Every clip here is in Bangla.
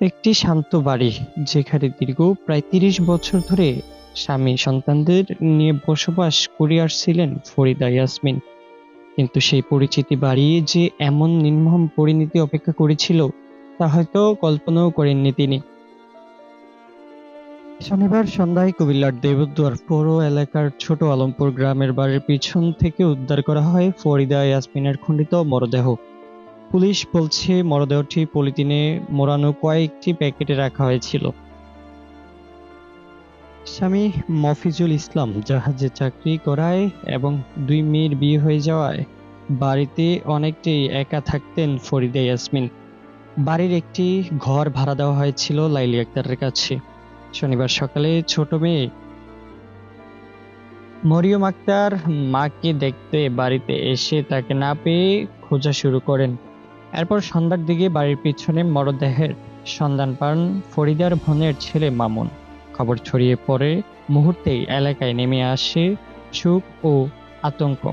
একটি শান্ত বাড়ি, যেখানে দীর্ঘ প্রায় ৩০ বছর ধরে স্বামী সন্তানদের নিয়ে বসবাস করে আসছিলেন ফরিদা ইয়াসমিন। কিন্তু সেই পরিচিতি বাড়ি যে এমন নির্মম পরিণতি অপেক্ষা করেছিল, তা হয়তো কল্পনাও করেননি তিনি। শনিবার সন্ধ্যায় কুমিল্লার দেবুদ্বার পৌর এলাকার ছোট আলমপুর গ্রামের বাড়ির পিছন থেকে উদ্ধার করা হয় ফরিদা ইয়াসমিনের খণ্ডিত মরদেহ। পুলিশ বলছে, মরদেহটি পলিথিনে মোড়ানো কয়েকটি প্যাকেটে রাখা হয়েছিল। স্বামী মফিজুল ইসলাম জাহাজে চাকরি করায় এবং ২ মেয়ের বিয়ে হয়ে যাওয়ায় বাড়িতে অনেকটাই একা থাকতেন ফরিদা ইয়াসমিন। বাড়ির একটি ঘর ভাড়া দেওয়া হয়েছিল লাইলি আক্তারের কাছে। শনিবার সকালে ছোট মেয়ে মরিয়ম আক্তার মাকে দেখতে বাড়িতে এসে তাকে না পেয়ে খোঁজা শুরু করেন। এরপর সন্ধ্যার দিকে বাড়ির পিছনে মরদেহের সন্ধান পান ফরিদার বোনের ছেলে মামুন। খবর ছড়িয়ে পড়ে মুহূর্তেই এলাকায় নেমে আসে শোক ও আতঙ্ক।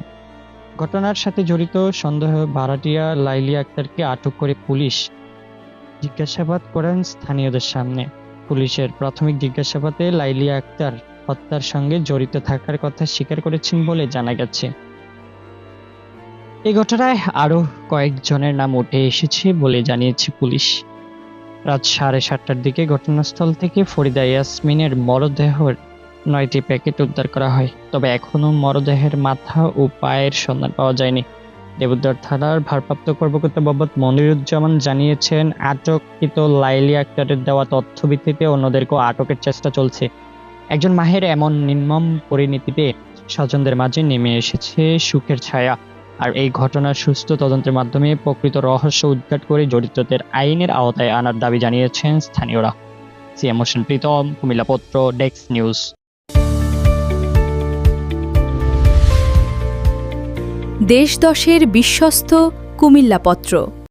ঘটনার সাথে জড়িত সন্দেহ ভাড়াটিয়া লাইলি আক্তারকে আটক করে পুলিশ জিজ্ঞাসাবাদ করেন স্থানীয়দের সামনে। পুলিশের প্রাথমিক জিজ্ঞাসাবাদে লাইলি আক্তার হত্যার সঙ্গে জড়িত থাকার কথা স্বীকার করেছেন বলে জানা গেছে। এই ঘটনায় আরও কয়েকজনের নাম উঠে এসেছে বলে জানিয়েছে পুলিশ। রাত 7:30টার দিকে ঘটনাস্থল থেকে ফরিদা ইয়াসমিনের মরদেহের ৯টি প্যাকেট উদ্ধার করা হয়, তবে এখনও মরদেহের মাথা ও পায়ের সন্ধান পাওয়া যায়নি। দেবুদ্বার থানার ভারপ্রাপ্ত কর্মকর্তা মোহাম্মদ মনিরুজ্জামান জানিয়েছেন, আটককৃত লাইলি আক্তারের দেওয়া তথ্য ভিত্তিতে অন্যদেরকেও আটকের চেষ্টা চলছে। একজন মায়ের এমন নির্মম পরিণতিতে স্বজনদের মাঝে নেমে এসেছে সুখের ছায়া। আর এই ঘটনার সুষ্ঠু তদন্তের মাধ্যমে প্রকৃত রহস্য উদ্ঘাট করে জড়িতদের আইনের আওতায় আনার দাবি জানিয়েছেন স্থানীয়রা। সিএম হোসেন প্রীতম, কুমিল্লা পত্র, ডেস্ক নিউজ। দেশ দশের বিশ্বস্ত কুমিল্লা পত্র।